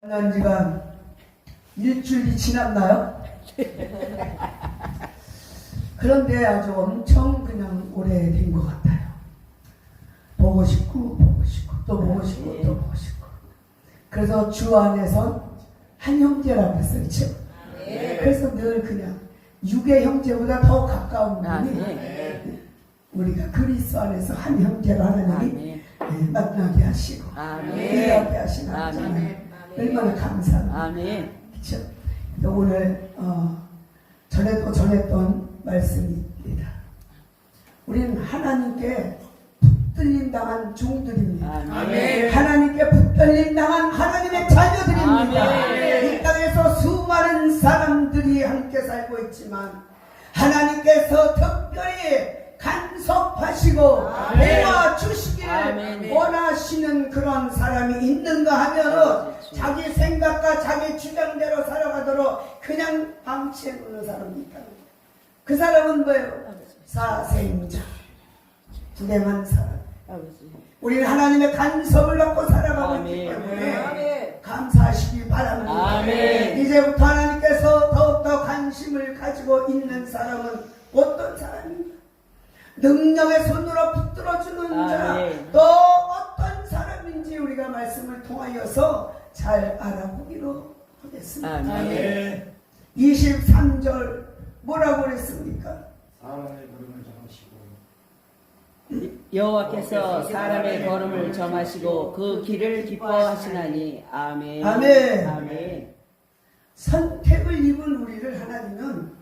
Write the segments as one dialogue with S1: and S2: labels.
S1: 만난 지가 일주일이 지났나요? 그런데 아주 엄청 그냥 오래된 것 같아요. 보고 싶고 또 보고 싶고 또 보고 싶고. 그래서 주 안에선 한 형제라고 했어요. 그렇죠? 그래서 늘 그냥 육의 형제보다 더 가까운 분이 우리가 그리스도 안에서 한 형제로 하나님이 만나게 하시고 이해하게 하시는 하나님 얼마나 감사합니다. 그렇죠? 오늘 전했던 말씀입니다. 우리는 하나님께 붙들림 당한 종들입니다. 하나님께 붙들림 당한 하나님의 자녀들입니다. 이 땅에서 수많은 사람들이 함께 살고 있지만 하나님께서 특별히 간섭하시고 도와주시기를 원하시는 그런 사람이 있는가 하면은 자기 생각과 자기 주장대로 살아가도록 그냥 방치해 놓는 사람이 있다는 거예요. 그 사람은 뭐예요? 사생자, 불행한 사람. 우리는 하나님의 간섭을 받고 살아가고 있기 때문에 감사하시기 바랍니다. 이제부터 하나님께서 더욱더 관심을 가지고 있는 사람은 어떤 사람입니까? 능력의 손으로 붙들어주는 자, 또 어떤 사람인지 우리가 말씀을 통하여서 잘 알아보기로 하겠습니다. 23절 뭐라고 그랬습니까?
S2: 사람의 걸음을 정하시고
S3: 여호와께서 사람의 걸음을 정하시고 그 길을 기뻐하시나니. 아멘.
S1: 아멘. 선택을 입은 우리를 하나님은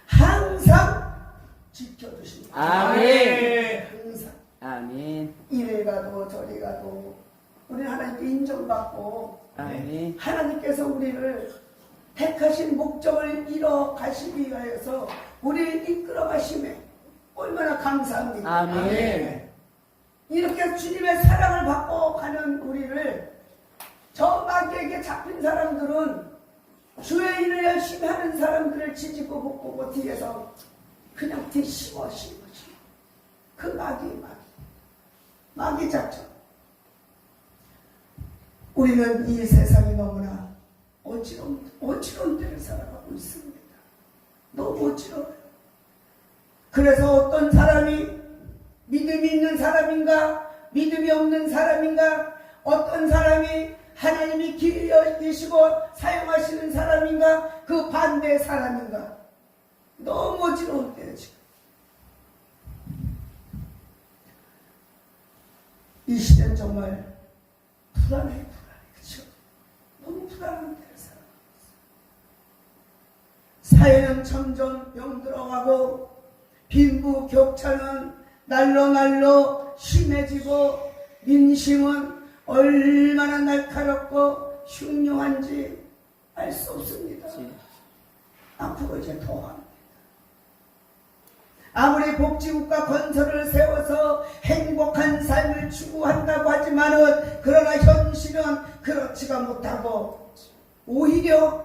S1: 항상 지켜주십니다.
S3: 아멘.
S1: 항상.
S3: 아멘.
S1: 이래 가도 저리 가도 우리는 하나님께 인정받고
S3: 아멘.
S1: 하나님께서 우리를 택하신 목적을 이뤄 가시기 위하여서 우리를 이끌어 가심에 얼마나 감사합니다.
S3: 아멘.
S1: 이렇게 주님의 사랑을 받고 가는 우리를 저 마귀에게 잡힌 사람들은 주의 일을 열심히 하는 사람들을 지지고 볶고 뒤에서 그냥 뒤집어 그 마귀 작전. 우리는 이 세상이 너무나 어지러운 때를 살아가고 있습니다. 너무 어지러워요. 그래서 어떤 사람이 믿음이 있는 사람인가 믿음이 없는 사람인가, 어떤 사람이 하나님이 길이 여시고 사용하시는 사람인가 그 반대의 사람인가, 너무 어지러울 때요 지금. 이 시대는 정말 불안해. 그렇죠? 너무 불안한 때를 살아가고 있어요. 사회는 점점 병들어가고 빈부격차는 날로 심해지고 민심은 얼마나 날카롭고 흉흉한지 알 수 없습니다. 앞으로 이제 더합니다. 아무리 복지국가 건설을 세워서 행복한 삶을 추구한다고 하지만은 그러나 현실은 그렇지가 못하고 오히려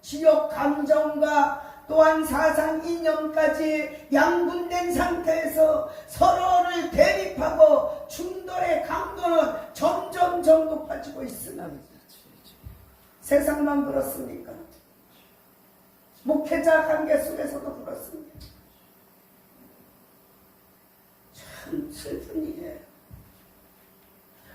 S1: 지역 감정과 또한 사상 이념까지 양분된 상태에서 서로를 대립하고 충돌의 강도는 점점 높아지고 있습니다. 세상만 그렇습니까? 목회자 관계 속에서도 그렇습니다. 참 슬픈 일이에요.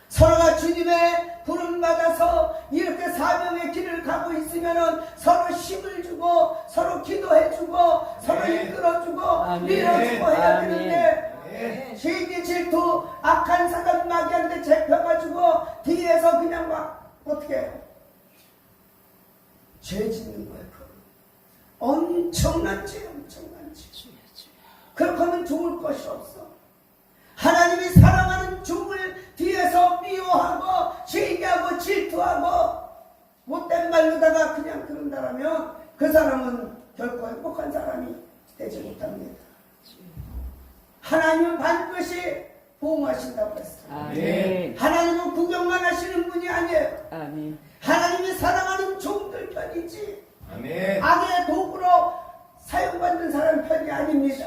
S1: 서로가 주님의 부름받아서 이렇게 사명의 길을 가고 있으면은 서로 힘을 주고 서로 기도해주고 서로 이끌어주고 밀어주고 해야 되는데 시기 질투 악한 사람 마귀한테 잡혀가지고 뒤에서 그냥 막 어떻게 해요? 죄 짓는 거예요. 엄청난 죄. 그렇게 하면 좋을 것이 없어. 하나님이 사랑하는 종을 뒤에서 미워하고 시기하고 질투하고 못된 말로다가 그냥 그런다라면 그 사람은 결코 행복한 사람이 되지 못합니다. 하나님은 반드시 보호하신다고 했어요. 하나님은 구경만 하시는 분이 아니에요. 하나님이 사랑하는 종들 편이지 악의 도구로 사용받는 사람 편이 아닙니다.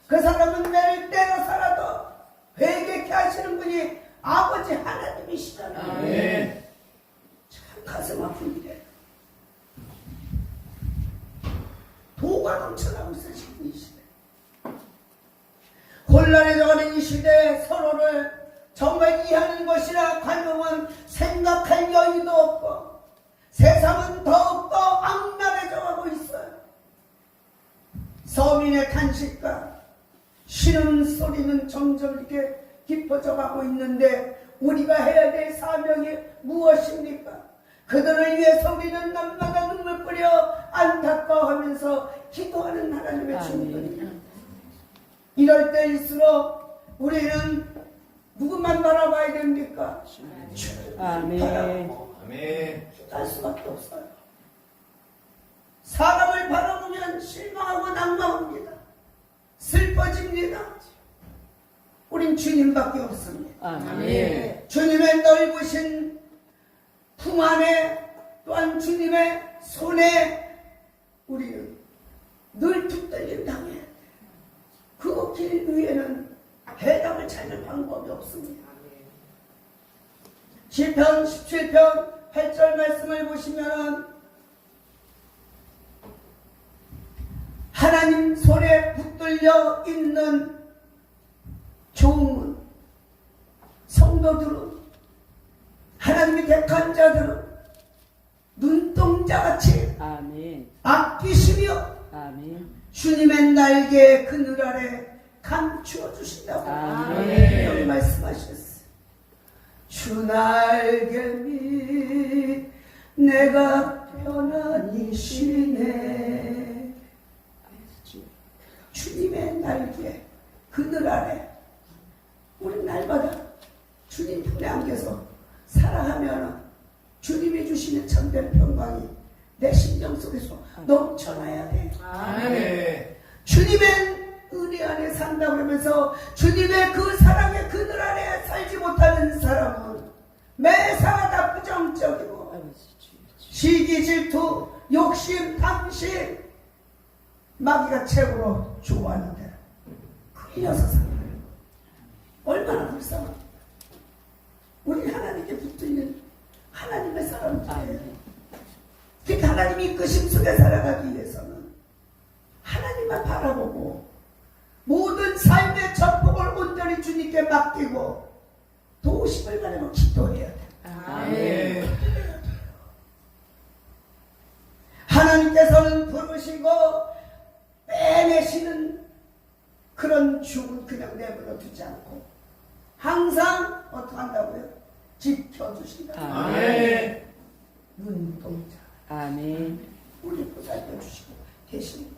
S1: 그 사람은 매일 때려 살아도 회개케 하시는 분이 아버지 하나님이시잖아요. 참 가슴 아픈 일이에요. 도가 넘쳐나고 있어요, 지금 이 시대. 곤란해져가는 이 시대에 서로를 정말 이해하는 것이라 가능한 생각할 여유도 없고 세상은 더욱더 악랄해져가고 있어요. 서민의 탄식과 신음소리는 점점 이렇게 깊어져가고 있는데 우리가 해야 될 사명이 무엇입니까? 그들을 위해서 우리는 날마다 눈물 뿌려 안타까워하면서 기도하는 하나님의 친구들입니다. 이럴 때일수록 우리는 누구만 바라봐야 됩니까? 주님
S3: 아멘.
S1: 바라보고
S2: 아멘.
S1: 할 수밖에 없어요. 사람을 바라보면 실망하고 낙망합니다. 슬퍼집니다. 우린 주님밖에 없습니다.
S3: 아멘.
S1: 주님의 넓으신 품 안에 또한 주님의 손에 우리는 늘 붙들림 당해야 돼요. 그 길 위에는 해답을 찾을 방법이 없습니다. 시편 17편 8절 말씀을 보시면은 하나님 손에 붙들려 있는 종은 성도들은 하나님이 택한 자들은 눈동자같이
S3: 아멘.
S1: 아끼시며
S3: 아멘.
S1: 주님의 날개 그늘 아래 감추어 주신다고
S3: 아멘.
S1: 여기 말씀하셨어요. 주 날개 밑 내가 편안히 쉬네. 주님의 날개 그늘 아래 우리 날마다 주님 품에 안겨서 살아가면 주님이 주시는 참된 평강이 내 심령 속에서 넘쳐나야 돼.
S2: 아멘.
S1: 주님의 은혜 안에 산다 그러면서 주님의 그 사랑의 그늘 안에 살지 못하는 사람은 매사가 다 부정적이고
S3: 아버지 주여.
S1: 시기 질투 욕심 탐심 마귀가 최고로 좋아하는데 그 녀석 살아요. 얼마나 불쌍합니까? 우리 하나님께 붙어있는 하나님의 사람들이에요.
S3: 아멘.
S1: 그러니까 하나님이 이끄심 속에 살아가기 위해서는 하나님만 바라보고 모든 삶의 전복을 온전히 주님께 맡기고 도우심을 바라고 기도해야 돼.
S3: 아멘.
S1: 하나님께서는 부르시고 빼내시는 그런 죽은 그냥 내버려 두지 않고 항상 어떻게 한다고요? 지켜주신다.
S2: 아멘.
S1: 눈동자
S3: 아멘.
S1: 우리 보살펴 주시고 계십니다.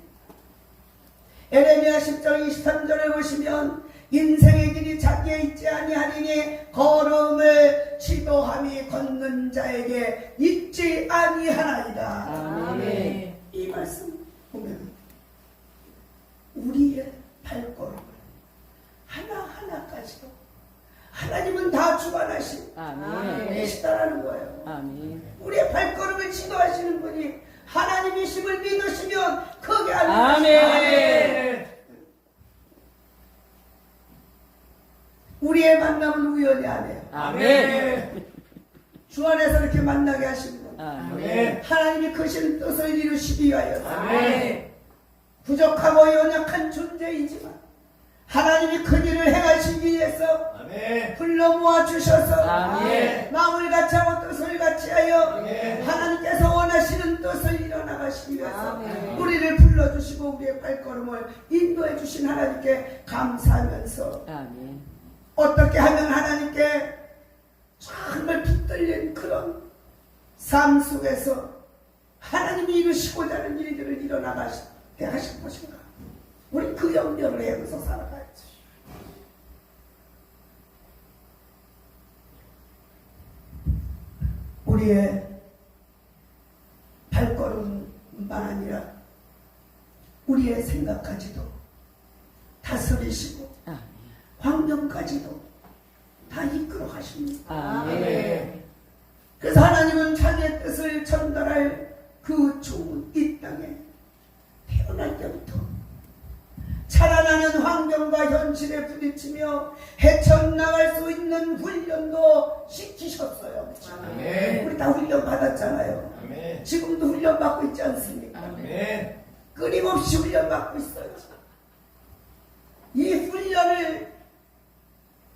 S1: 에레미야 10장 23절에 보시면 인생의 길이 자기에 있지 아니하리니 걸음을 지도함이 걷는 자에게 있지 아니하나이다.
S3: 아멘.
S1: 이 말씀 보면 우리의 발걸음을 하나하나까지도 하나님은 다 주관하신
S3: 아멘.
S1: 계시다라는 거예요.
S3: 아멘.
S1: 우리의 발걸음을 지도하시는 분이 하나님이심을 믿으시면 거기
S3: 아멘.
S1: 우리의 만남은 우연이 아니에요.
S3: 아멘.
S1: 주 안에서 이렇게 만나게 하십니다.
S3: 아멘.
S1: 하나님이 크신 뜻을 이루시기 위하여
S2: 아멘.
S1: 부족하고 연약한 존재이지만 하나님이 큰 일을 행하시기 위해서
S2: 아멘.
S1: 불러 모아 주셔서
S3: 아멘.
S1: 마음을 같이 하고 뜻을 같이 하여
S2: 아멘.
S1: 하나님께서 원하시는 뜻을 이뤄나가시기 위해서
S3: 아멘.
S1: 우리를 불러주시고 우리의 발걸음을 인도해 주신 하나님께 감사하면서
S3: 아멘.
S1: 어떻게 하면 하나님께 정말 붙들린 그런 삶 속에서 하나님이 이루시고자 하는 일들을 이뤄나가게 하실 것인가. 우리 그 염려를 해서 살아가야지. 우리의 발걸음만 아니라 우리의 생각까지도 다스리시고
S3: 아멘.
S1: 환경까지도 다 이끌어 가십니다.
S3: 아멘.
S1: 그래서 하나님은 자기의 뜻을 전달할 그 좋은 이 땅에 태어날 때부터 자라나는 환경 상상과 현실에 부딪히며 헤쳐나갈 수 있는 훈련도 시키셨어요.
S2: 아멘.
S1: 우리 다 훈련 받았잖아요.
S2: 아멘.
S1: 지금도 훈련 받고 있지 않습니까?
S2: 아멘.
S1: 끊임없이 훈련 받고 있어요. 이 훈련을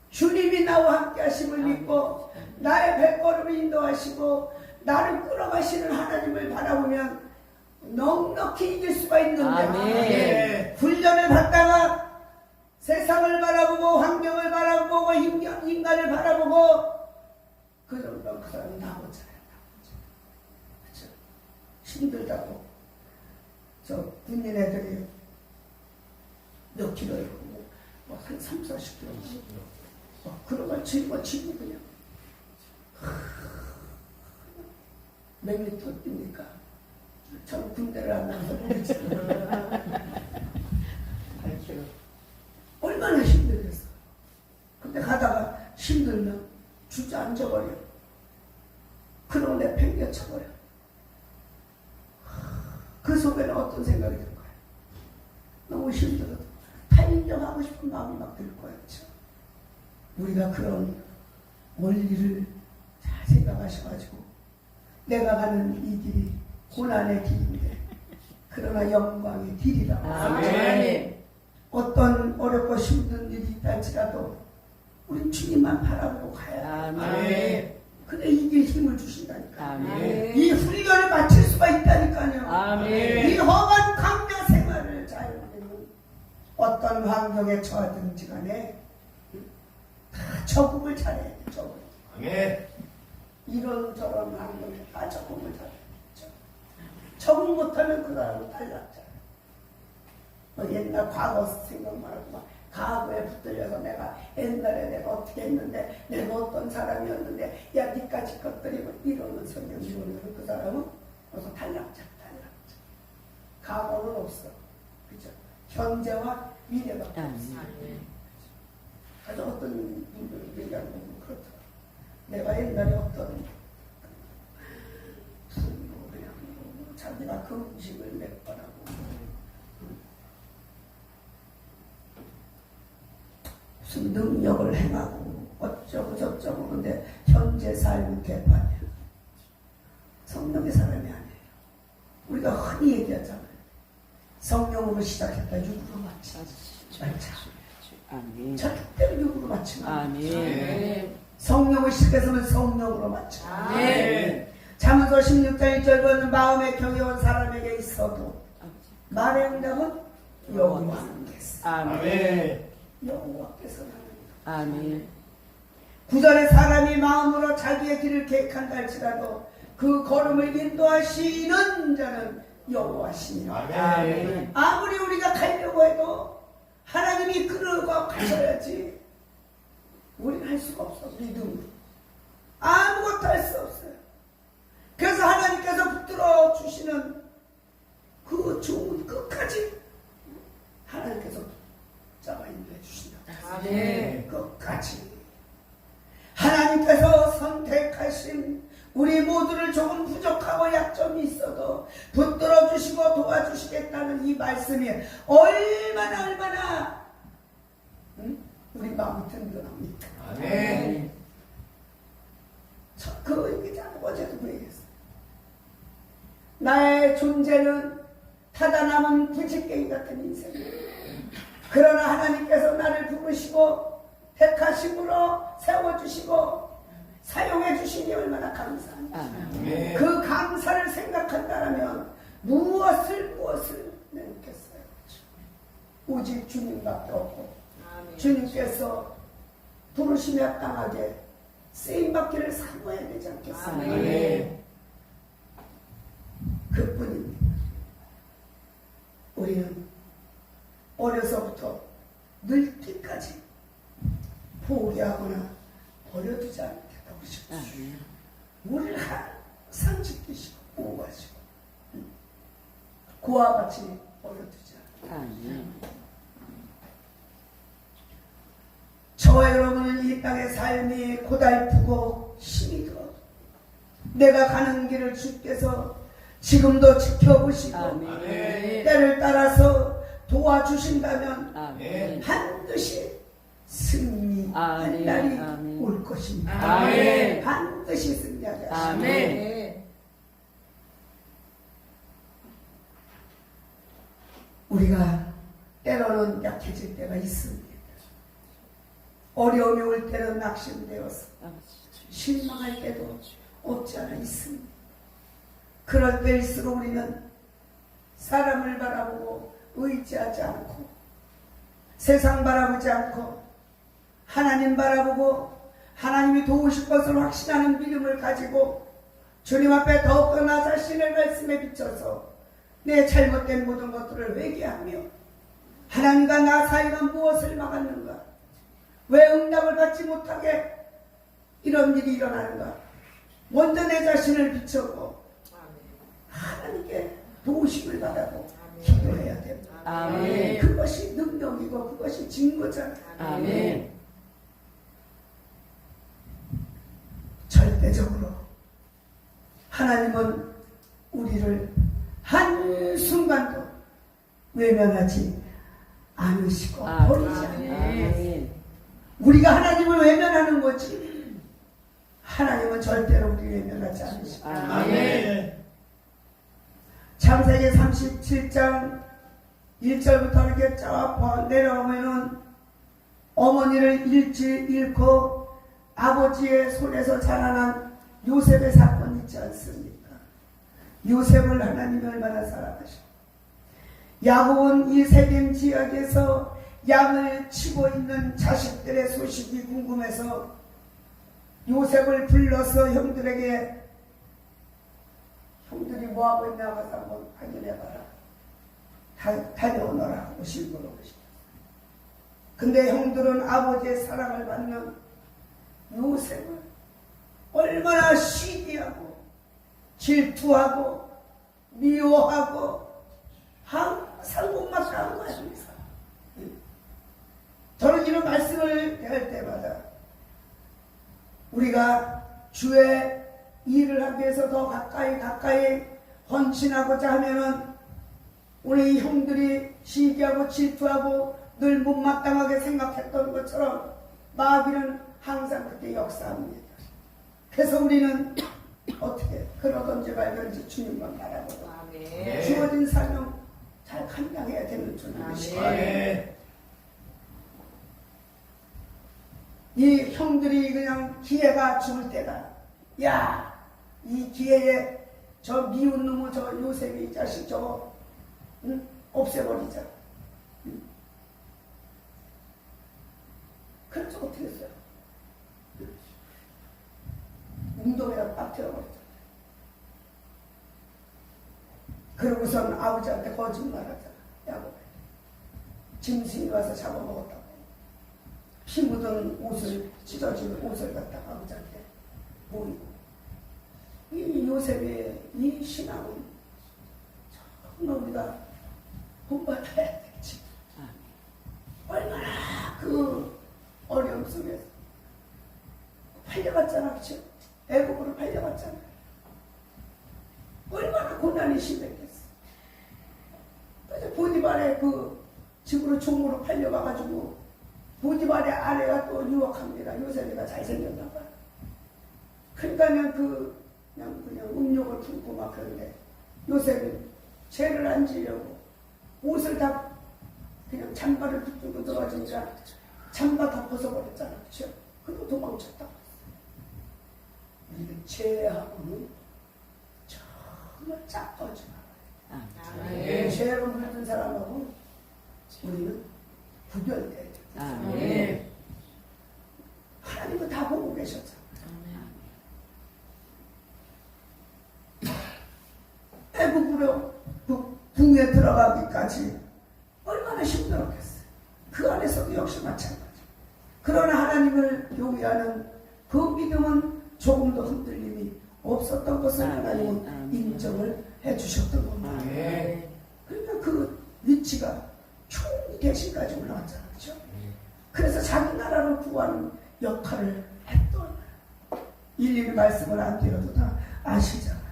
S1: 주님이 나와 함께 하심을 믿고 나의 발걸음을 인도하시고 나를 끌어가시는 하나님을 바라보면 넉넉히 이길 수가 있는데
S3: 아멘.
S1: 훈련을 받다가 세상을 바라보고 환경을 바라보고 인간을 바라보고 그러면 그 사람이 나오잖아요. 그렇죠? 힘들다고 저 군인 애들이 몇 킬로에 뭐한 3, 40킬로 그런 걸 쥐고 그냥 몇 미터 뜁니까? 저는 군대를 안 나가서 모르겠어요. 얼마나 힘들겠어. 근데 가다가 힘들면 주저앉아버려. 그러고 내 팽개쳐버려. 그 속에는 어떤 생각이 들 거야? 너무 힘들어도 다 인정하고 싶은 마음이 막 들 거야. 그렇죠? 우리가 그런 원리를 잘 생각하셔가지고 내가 가는 이 길이 고난의 길인데 그러나 영광의 길이라고.
S3: 아멘.
S1: 어떤 어렵고 힘든 일이 있다 할지라도 우린 주님만 바라보고 가야 돼.
S3: 아멘.
S1: 근데 이게 힘을 주신다니까.
S3: 아멘.
S1: 이 훈련을 마칠 수가 있다니까요.
S3: 아멘.
S1: 이 험한 광야 생활을 잘 우리는 어떤 환경에 처하든지 간에 다 적응을 잘해야 돼. 적응.
S2: 아멘.
S1: 이런저런 환경에 다 적응을 잘해야 돼. 적응 못하면 그 사람은 탈락잖아. 뭐 옛날 과거 생각만 하고 막 과거에 붙들려서 내가 옛날에 내가 어떻게 했는데 내가 어떤 사람이었는데 야 니까지 것들이 뭐 이러는 성경 이러면 그 사람은 벌써 탈락자. 과거는 없어. 그죠? 현재와 미래밖에 없어. 그래서 어떤 분들 얘기하는 건 그렇더라. 내가 옛날에 어떤 그냥 자기가 그 음식을 맺거라고 무슨 능력을 행하고 어쩌고 저쩌고 근데 현재 삶은 개판이야. 성령의 사람이 아니에요. 우리가 흔히 얘기하잖아요. 성령으로 시작했다 육으로 마치.
S3: 아멘.
S1: 절대로 육으로 마치면
S3: 아멘.
S1: 성령을 시작해서는 성령으로 마치.
S2: 아멘.
S1: 잠언서 16장 1절 보면 마음에 경외한 사람에게 있어도 말의 응답은 여호와께서.
S3: 아멘.
S1: 여호와께서
S3: 아멘.
S1: 구절에 사람이 마음으로 자기의 길을 계획한다 할지라도 그 걸음을 인도하시는 자는 여호와시니라.
S2: 아멘.
S1: 아무리 우리가 가려고 해도 하나님이 그러고 가셔야지. 우리는 할 수가 없어. 믿음으로 아무것도 할 수 없어요. 그래서 하나님께서 붙들어 주시는 그 좋은 끝까지 하나님께서 붙잡아 인도해 주신다.
S2: 아멘.
S1: 끝까지 하나님께서 선택하신 우리 모두를 조금 부족하고 약점이 있어도 붙들어 주시고 도와주시겠다는 이 말씀이 얼마나 우리 마음이 든든합니까?
S2: 아멘.
S1: 그 얘기잖아. 어제도 그 얘기했어. 나의 존재는 타다 남은 부직갱이 같은 인생이에요. 그러나 하나님께서 나를 부르시고 택하심으로 세워주시고 사용해 주시니 얼마나 감사합니다.
S2: 아멘.
S1: 그 감사를 생각한다면 무엇을 내겠어요? 오직 주님밖에 없고 주님께서 부르심에 합당하게 쓰임받기를 사모해야 되지 않겠어요?
S2: 아멘.
S1: 그뿐입니다. 우리는 어려서부터 늙 때까지 포기하거나 버려두지 않게 하고 싶죠. 우리를 항상 지키시고 보호하시고 그와 같이 버려두지 않게.
S3: 아멘.
S1: 저와 여러분은 이 땅의 삶이 고달프고 힘이 들어 내가 가는 길을 주께서 지금도 지켜보시고
S3: 아멘.
S1: 때를 따라서 도와주신다면
S3: 아멘.
S1: 반드시 승리한
S3: 아멘.
S1: 날이
S3: 아멘.
S1: 올 것입니다.
S3: 아멘.
S1: 반드시 승리하게 하십니다.
S3: 아멘.
S1: 우리가 때로는 약해질 때가 있습니다. 어려움이 올 때는 낙심되어서 실망할 때도 없지 않아 있습니다. 그럴 때일수록 우리는 사람을 바라보고 의지하지 않고 세상 바라보지 않고 하나님 바라보고 하나님이 도우실 것을 확신하는 믿음을 가지고 주님 앞에 더욱더 나 자신을 말씀에 비춰서 내 잘못된 모든 것들을 회개하며 하나님과 나 사이가 무엇을 막았는가, 왜 응답을 받지 못하게 이런 일이 일어나는가, 먼저 내 자신을 비추고 하나님께 도우심을 받아도 기도해야 됩니다.
S3: 아멘.
S1: 그것이 능력이고 그것이 증거잖아요.
S3: 아멘.
S1: 절대적으로 하나님은 우리를 한순간도 외면하지 않으시고 버리지 않아요.
S3: 아멘.
S1: 우리가 하나님을 외면하는 거지 하나님은 절대로 우리를 외면하지 않으시고.
S3: 아멘.
S1: 창세기 37장 1절부터 이렇게 쫙 내려오면은 어머니를 잃고 아버지의 손에서 자라난 요셉의 사건이 있지 않습니까? 요셉을 하나님이 얼마나 사랑하시고 야곱은 이 세겜 지역에서 양을 치고 있는 자식들의 소식이 궁금해서 요셉을 불러서 형들에게 형들이 뭐하고 있나 가서 한번 확인해봐라. 다녀오너라 하고 신고를 하시죠. 근데 형들은 아버지의 사랑을 받는 요셉을 얼마나 시기하고 질투하고 미워하고 항상 못마땅한 거 아닙니까? 저는 이런 말씀을 할 때마다 우리가 주의 일을 하기 위해서 더 가까이 헌신하고자 하면은 우리 형들이 시기하고 질투하고 늘 못마땅하게 생각했던 것처럼 마귀는 항상 그때 역사합니다. 그래서 우리는 어떻게 그러든지 말든지 주님만 바라보고 주어진 사명 잘 감당해야 되는 주님이시죠. 이 형들이 그냥 기회가 죽을 때다. 야, 이 기회에 저 미운 놈의 저 요셉이 이 자식 저거 없애버리자. 그래서 어떻게 했어요? 웅덩이랑 빡 태워버렸죠. 그러고선 아버지한테 거짓말하잖아. 야곱에 짐승이 와서 잡아먹었다고. 피 묻은 옷을, 찢어진 옷을 갖다가 아버지한테 보이고. 이 요셉의 이 신앙은 정말 우리가 본받아야 되지. 얼마나 그 어려움 속에서 팔려갔잖아. 그치? 애국으로 팔려갔잖아. 얼마나 고난이 심했겠어. 그래서 보디발의 그 집으로 종으로 팔려가가지고 보디발의 아내가 또 유혹합니다. 요셉이가 잘생겼나 봐. 그러니까는 그냥 음욕을 품고 막 그런데 요셉이 죄를 안 지려고 옷을 다 그냥 잠바를 붙들고 들어가니까 잠바 다 벗어버렸잖아. 그쵸? 그리고 도망쳤다. 우리는 죄하고는 정말 짝떨지 말아요. 죄로 물든 사람하고 우리는 구별돼야 돼.
S3: 아멘.
S1: 하나님은 다 보고 계셨잖아요. 애국으로 그 궁에 들어가기까지 얼마나 힘들었겠어요. 그 안에서도 역시 마찬가지. 그러나 하나님을 경외하는 그 믿음은 조금도 흔들림이 없었던 것을 하나님은 인정을 해주셨던 겁니다. 그러니까 그 위치가 총리 대신까지 올라왔잖아요. 그렇죠? 그래서 자기 나라를 구하는 역할을 했던 일일이 말씀을 안 드려도 다 아시잖아요.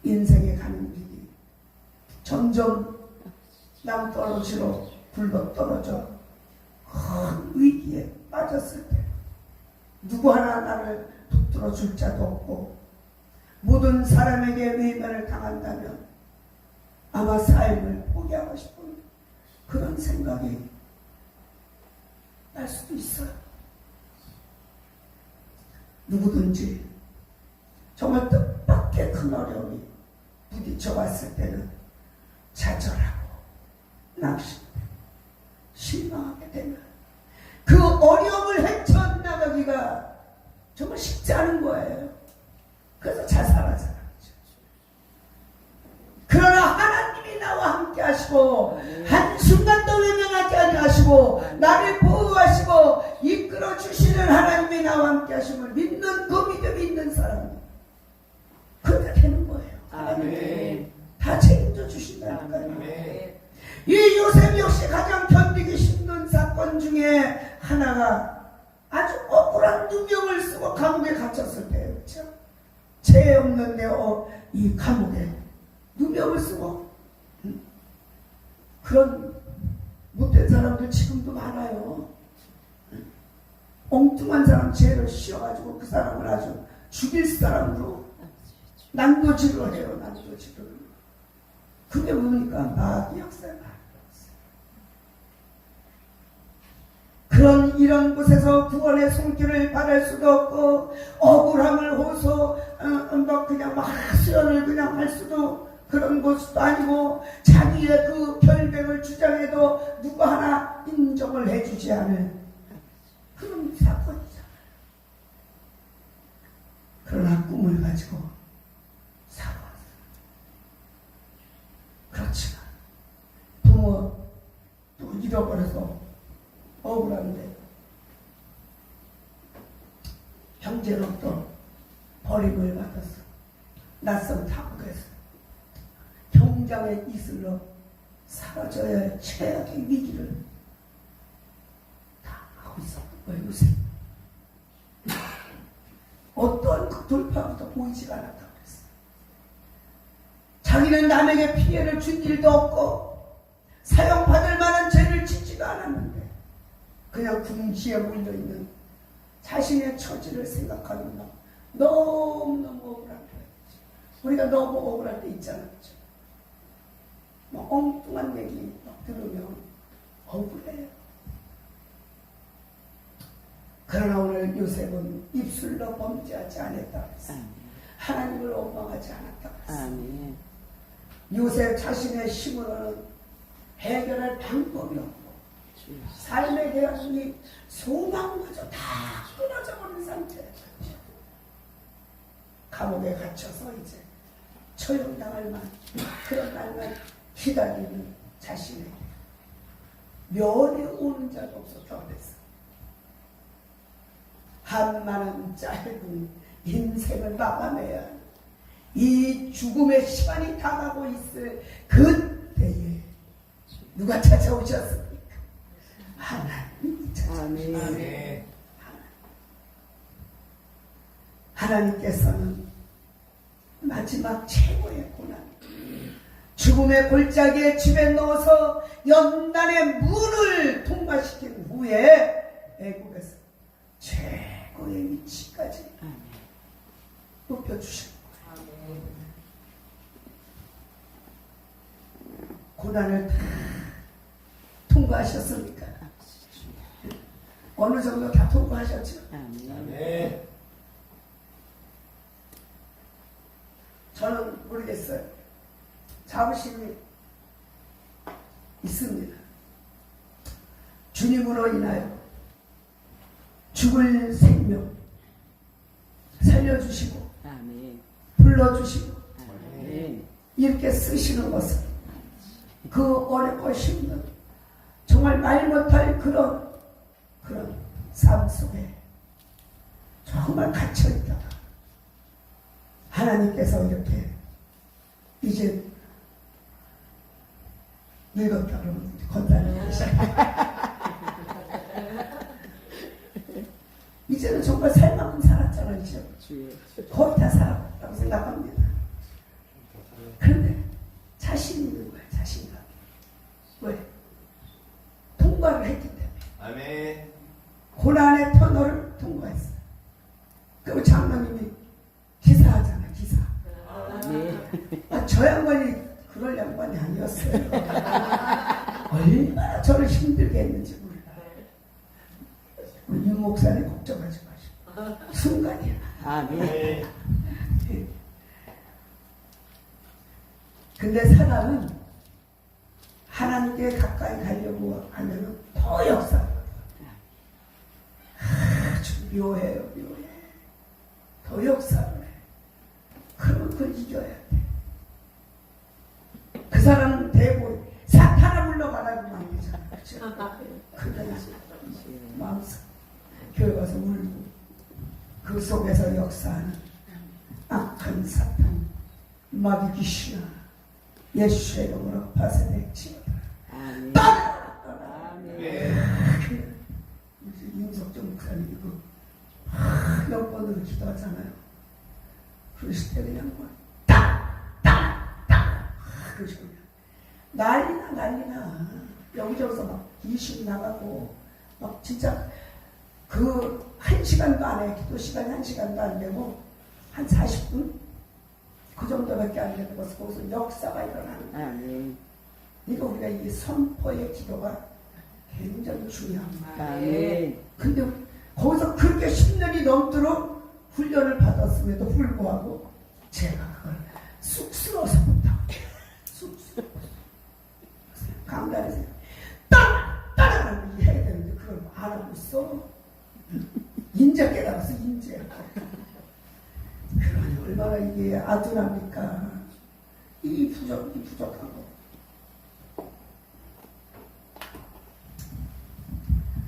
S1: 인생에 가는 길이 점점 낭떠러지로 굴러 떨어져 큰 위기에 빠졌을 때 누구 하나 나를 붙들어 줄 자도 없고 모든 사람에게 외면을 당한다면 아마 삶을 포기하고 싶은 그런 생각이 날 수도 있어요. 누구든지 정말 뜻밖의 큰 어려움이 부딪혀 왔을 때는 좌절하고 낙심되고 실망하게 되면 그 어려움을 헤쳐나가기가 정말 쉽지 않은 거예요. 그래서 자살하잖아요. 그러나 하나님이 나와 함께 하시고 한순간도 외면하지 아니하시고 나를 보호하시고 이끌어 주시는 하나님이 나와 함께 하심을 믿는 그 믿음이 있는 사람이 그렇게 되는 거예요.
S3: 아멘.
S1: 다 책임져 주신다니까요.
S2: 아멘.
S1: 이 요셉 역시 가장 견디기 힘든 사건 중에 하나가 아주 억울한 누명을 쓰고 감옥에 갇혔을 때예요. 그렇죠? 죄 없는데 이 감옥에 누명을 쓰고 그런 못된 사람들 지금도 많아요. 엉뚱한 사람 죄를 씌워가지고 그 사람을 아주 죽일 사람으로 난도질을 해요. 난도질을. 그게 뭡니까? 마귀 역사에 그런 이런 곳에서 구원의 손길을 바랄 수도 없고 억울함을 그냥 막 수연을 그냥 할 수도 그런 것도 아니고 자기의 그 결백을 주장해도 누구 하나 인정을 해주지 않은 그런 사건이잖아요. 그러나 꿈을 가지고 살아왔어요. 그렇지만 부모도 잃어버려서 억울한데 형제로부터 버림을 받았어. 낯선 타국에서 경장의 이슬로 사라져야 할 최악의 위기를 다 하고 있었던 거예요. 요새 어떤 그 돌파부터 보이지가 않았다고 그랬어요. 자기는 남에게 피해를 준 일도 없고 사형받을 만한 죄를 짓지도 않았는데 그냥 궁지에 몰려있는 자신의 처지를 생각하는 거 너무너무 억울한 거예요. 우리가 너무 억울할 때 있잖아요. 뭐 엉뚱한 얘기 막 들으면 억울해요. 그러나 오늘 요셉은 입술로 범죄하지 않았다고 했어요. 하나님을 원망하지 않았다고 했어요. 요셉 자신의 힘으로는 해결할 방법이 없고 삶에 대한 이 소망마저 다 끊어져 버린 상태예요. 감옥에 갇혀서 이제 처형당할 만 그런 날만 기다리는 자신에게 면회 오는 자도 없었다고 그랬어. 한많은 짧은 인생을 마감해야 하는 이 죽음의 시간이 다가고 있을 그때에 누가 찾아오셨습니까? 하나님이 찾아오셨습니다.
S2: 아멘.
S1: 하나님께서는 마지막 최고의 고난 죽음의 골짜기에 집에 넣어서 연단의 문을 통과시킨 후에 애국에서 최고의 위치까지 높여주신 거예요. 고난을 다 통과하셨습니까? 어느 정도 다 통과하셨죠?
S2: 아멘.
S1: 저는 모르겠어요. 자부심이 있습니다. 주님으로 인하여 죽을 생명 살려주시고 불러주시고 이렇게 쓰시는 것은 그 어렵고 힘든 정말 말 못할 그런 삶 속에 정말 갇혀있다가 하나님께서 이렇게 이제 늙었다 그러면 건달을 이제는 정말 살만큼 살았잖아요. 이제 거의 다 살았다고 생각합니다. 그런데 자신 있는 거예요. 자신감. 사람이 아니었어요. 얼마나 저를 힘들게 했는지 몰라요. 우리 윤 목사님 걱정하지 마시고 순간이야.
S3: 아멘.
S1: 근데 사람은 하나님께 가까이 가려고 하면 더 역사를 아주 묘해요. 묘해. 더 역사를 해. 그러면 그걸 이겨야 돼. 그 사람은 대고 사탄아 물러가라고 안 되잖아. 그렇죠? 그게 이제 마음속 교회 가서 울고 그 속에서 역사하는 악한 사탄 마귀 귀신아 예수의 이름으로 파쇄되지어다.
S3: 아멘.
S1: 떠나!
S3: 아멘.
S1: 임석정 목사님이고 몇 번으로 기도하잖아요. 그러실 때 그냥 뭐 그러시고 난리나 여기저기서 막 귀신 나가고 막 진짜 그 1시간도 안 해. 기도 시간이 1시간도 안 되고 한 40분 그 정도밖에 안 되는 것을 거기서 역사가 일어나는 거예요.
S3: 아멘.
S1: 이거 우리가 이 선포의 기도가 굉장히 중요한 거예요.
S3: 아멘.
S1: 근데 거기서 그렇게 10년이 넘도록 훈련을 받았음에도 불구하고 제가 그걸 쑥스러워서 못하고 쑥스러워서 강단에서 따라가는 해야 되는데 그걸 안 하고 있어. 인제 깨달았어. 인제. 그러니 얼마나 이게 아둔합니까. 이 부족한 거.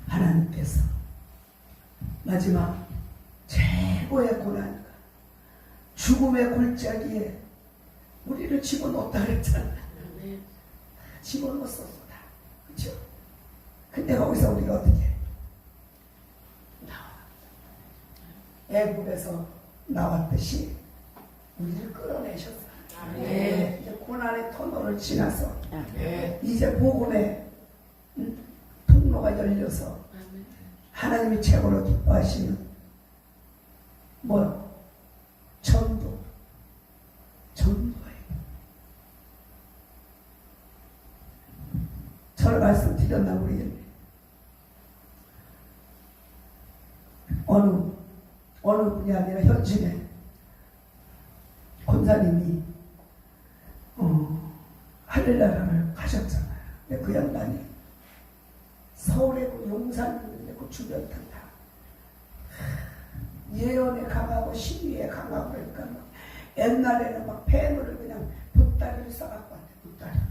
S1: 하나님께서 마지막 최고의 고난과 죽음의 골짜기에 우리를 집어넣었다 그랬잖아. 집어넣었어 다. 그렇죠? 근데 거기서 우리가 어떻게 나와? 애굽에서 나왔듯이 우리를 끌어내셨어. 이제 고난의 터널을 지나서 이제 복음의 통로가 열려서 하나님이 최고로 기뻐하시는 뭐 전도예요. 저를 말씀드렸나 모르겠네. 어느 분이 아니라 현진에 권사님이 하늘나라를 가셨잖아요. 근데 그 양반이 서울에 그 용산 있는데 그 주변 다 예언에 강하고 신비에 강하고 그러니까 막 옛날에는 막 폐물을 그냥 보따리를 써갖고 왔대. 보따리로.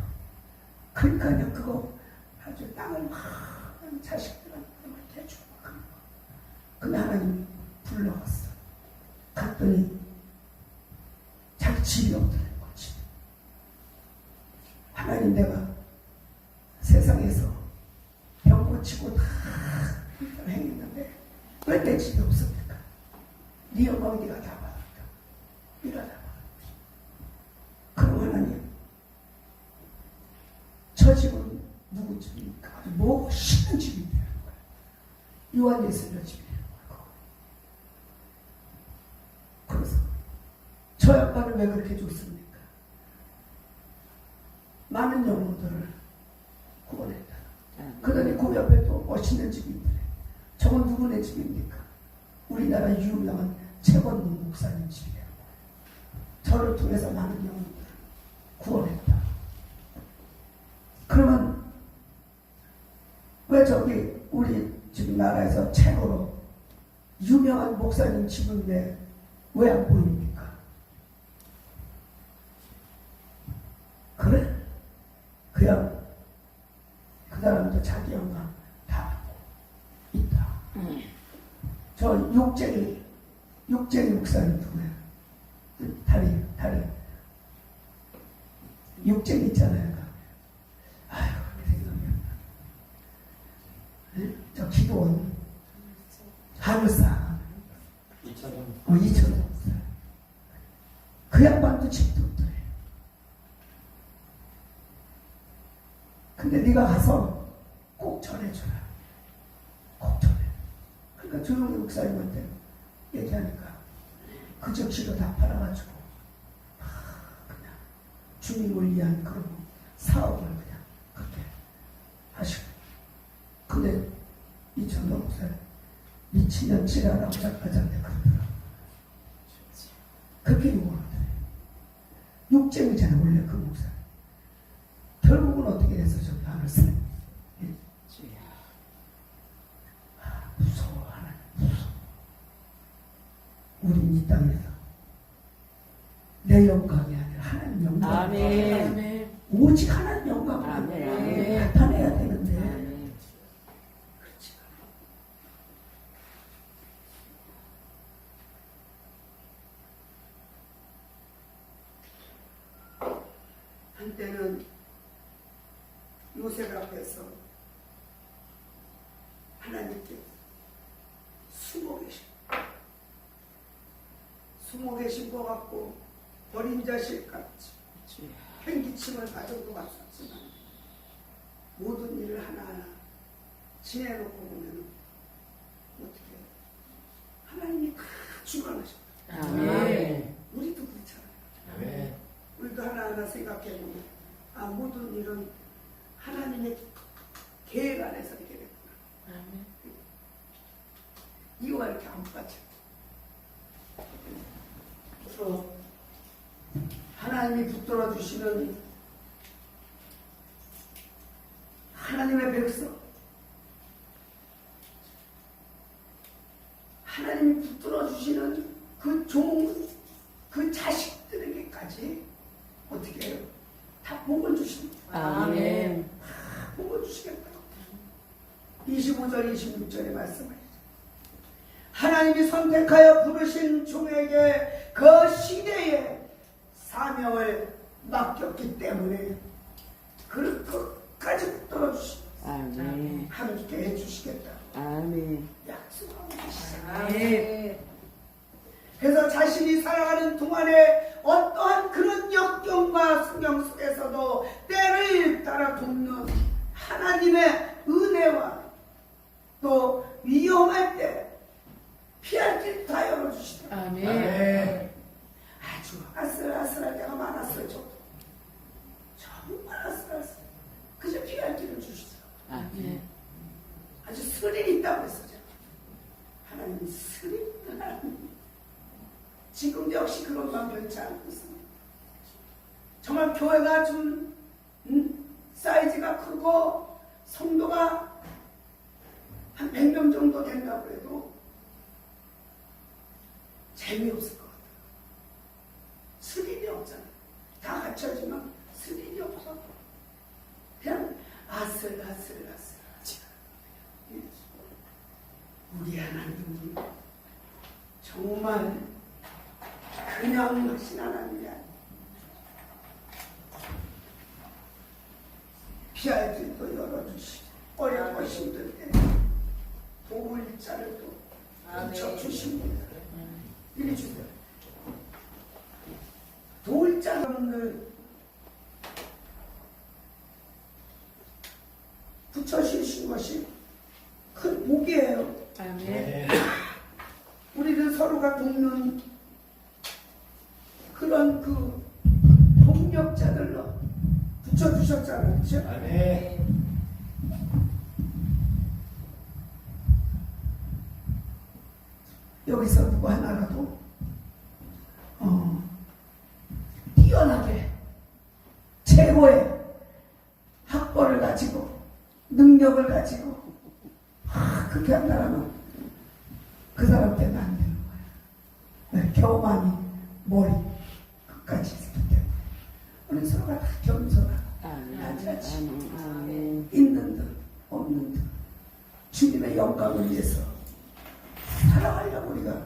S1: 그러니까 그냥 그거 아주 땅을 막 자식들한테 막 해주고 막. 근데 하나님이 불러갔어. 갔더니 자기 집이 없더래. 거지. 하나님 내가 세상에서 병 고치고 다 행했는데 왜 내 집이 없습니까? 네 영광 네가 다 받았다. 네가 다 받았다. 그럼 하나님 저 집은 누구 집입니까? 멋있는 집이 되는 거야. 요한 예수님의 집이 되는 거야. 그래서 저 양반을 왜 그렇게 줬습니까? 많은 영혼들을 구원했다. 그러니 그 옆에 또 멋있는 집이 있더래. 저건 누구네 집입니까? 우리나라 유명한 최건문 목사님 집이에요. 저를 통해서 많은 영혼들을 구원했다. 그러면 왜 저기 우리 지금 나라에서 최고로 유명한 목사님 집인데 왜 안 보입니까? 그래? 그냥 그 사람도 자기 영광 다 받고 있다. 저 육쟁이 목사님 누구야? 다리 육쟁이 있잖아요. 아이고 생각이 안 나. 저 기도원 하늘사 이천원 그 양반도 집도 없더래. 근데 네가 가서 꼭 전해줘라. 꼭 전해. 그러니까 조용히 목사님한테 얘기하니까 그 즉시로 다 팔아가지고 그냥 주님을 위한 그런 사업을 그냥 그렇게 하시고. 근데 이천도 목사님 미친년 지랄하고 작가자한테 그러더라고. 그렇게 욕을 하더래요. 욕쟁이잖아 원래 그 목사. 결국은 어떻게 돼서 저기 하늘산 무서워 하나님 무서워. 우린 이 땅에서 내 영광이 아니라 하나님 영광.
S3: 아멘.
S1: 오직 하나님 영광을
S3: 아멘.
S1: 나타내야 되는데
S3: 아멘.
S1: 그렇지 않아. 한때는 요셉 앞에서 하나님께 숨어 계신 것 같고 버린 자식 같이 행기침을 가진 것 같았지만 모든 일을 하나하나 지내놓고 보면 어떻게 하나님이 다 주관하십니다.
S3: 아멘.
S1: 우리도 그렇잖아요.
S2: 아멘.
S1: 우리도 하나하나 생각해보면 모든 일은 하나님의 계획 안에서 이렇게 됐구나. 이유가 이렇게 안 빠져. 그래서 하나님이 붙들어 주시는 하나님의 백성, 하나님이 붙들어 주시는 그 종, 그 자식들에게까지 어떻게 해요? 다 복을 주십니다.
S3: 아멘.
S1: 복을 주시겠다고. 25절, 26절의 말씀을 하나님이 선택하여 부르신 종에게 그 시대에 사명을 맡겼기 때문에 그를 끝까지 붙들어 주시고
S3: 아멘.
S1: 함께 해주시겠다
S3: 아멘.
S1: 약속하고 계시잖아요.
S3: 아멘.
S1: 그래서 자신이 살아가는 동안에 어떠한 그런 역경과 순경 속에서도 때를 따라 돕는 하나님의 은혜와 또 위험할 때 피할 길 다 열어주시다.
S2: 아멘.
S1: 아주 아슬아슬할 때가 많았어요. 저도 정말 아슬아슬. 그저 피할 길을 주시더라고요.
S3: 아멘.
S1: 아주 스릴 있다고 했어요. 하나님이 스릴 있는 하나님. 지금도 역시 그런 마음 변치 않고 있습니다. 정말 교회가 좀 사이즈가 크고 성도가 한 100명 정도 된다고 해도 재미없을 것 같아요. 스릴이 없잖아요. 다 갖춰지면 스릴이 없어. 그냥 아슬아슬. 우리 하나님은 정말 그냥 하신 하나님이 아니에요. 피할 길도 열어주시고 어렵고 힘들 때 도울 자를 또 붙여주십니다. 이리 주세요. 도울 자를 붙여주신 것이 큰 복이에요.
S3: 아멘.
S1: 우리는 서로가 돕는 그런 그 동력자들로 붙여주셨잖아요. 그렇죠?
S2: 아멘.
S1: 여기서 누구 하나라도 뛰어나게 최고의 학벌을 가지고 능력을 가지고 그렇게 한다면 그 사람 때문에 안 되는 거야. 네, 교만이 머리 끝까지 있기 때문에 우리 서로가 다 겸손하고 낮아지
S3: 아멘.
S1: 있는 듯 없는 듯 주님의 영광을 위해서 살아가려고 우리가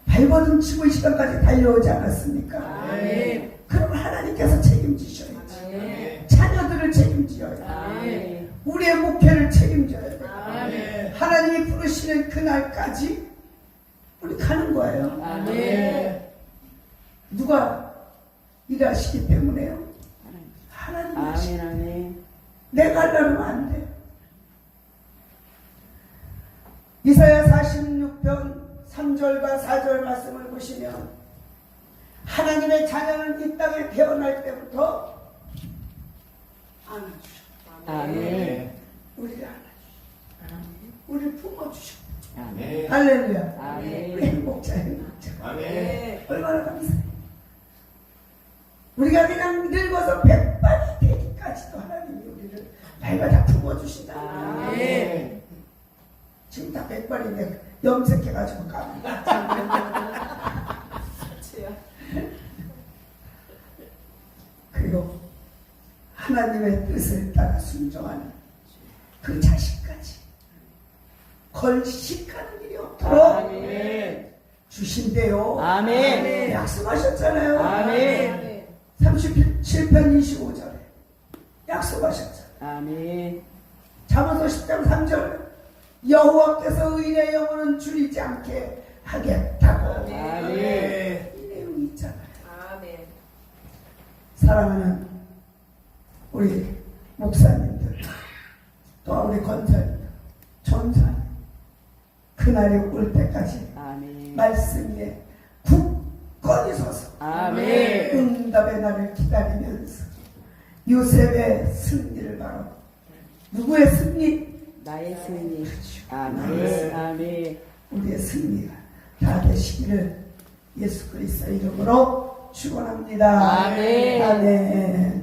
S1: 발버둥 치고 이 시간까지 달려오지 않았습니까?
S3: 아멘.
S1: 그럼 하나님께서 책임지셔야지.
S3: 아멘.
S1: 자녀들을 책임져야
S3: 아멘.
S1: 우리의 목회를 책임져야 돼.
S3: 아멘.
S1: 하나님이 부르시는 그날까지 우리 가는 거예요.
S3: 아멘.
S1: 누가 일하시기 때문에요? 하나님 하시기
S3: 아멘. 아멘.
S1: 내가 하려면 안 돼. 이사야 46편 3절과 4절 말씀을 보시면 하나님의 자녀는 이 땅에 태어날 때부터 안아주셨고
S3: 아멘.
S1: 우리를 안아주셨고 우리를 품어주셨고
S2: 아멘.
S1: 할렐루야.
S3: 아멘.
S1: 우리 행복자 행복자
S2: 아멘.
S1: 얼마나 감사해요. 우리가 그냥 늙어서 백발이 되기까지도 하나님이 우리를 날마다 품어주신다.
S3: 아멘.
S1: 지금 다 백발인데 염색해가지고 까불다. 그리고 하나님의 뜻을 따라 순종하는 그 자식까지 걸식하는 일이 없도록
S3: 아멘.
S1: 주신대요.
S3: 아멘.
S1: 약속하셨잖아요.
S3: 아멘.
S1: 37편 25절에 약속하셨잖아요.
S3: 아멘.
S1: 잠언서 10장 3절 여호와께서 의인의 영혼은 줄이지 않게 하겠다고
S3: 아멘.
S1: 이 내용이 있잖아요.
S2: 아멘.
S1: 사랑하는 우리 목사님들 또 우리 권사님들 전사님 그날이 올 때까지
S3: 아멘.
S1: 말씀 위에 굳건히 서서
S3: 아멘.
S1: 응답의 날을 기다리면서 요셉의 승리를 바라고 누구의 승리?
S3: 나의 승리. 아멘. 아멘.
S1: 우리의 승리가 다 되시기를 예수 그리스도 이름으로 축원합니다.
S3: 아멘.
S1: 아멘.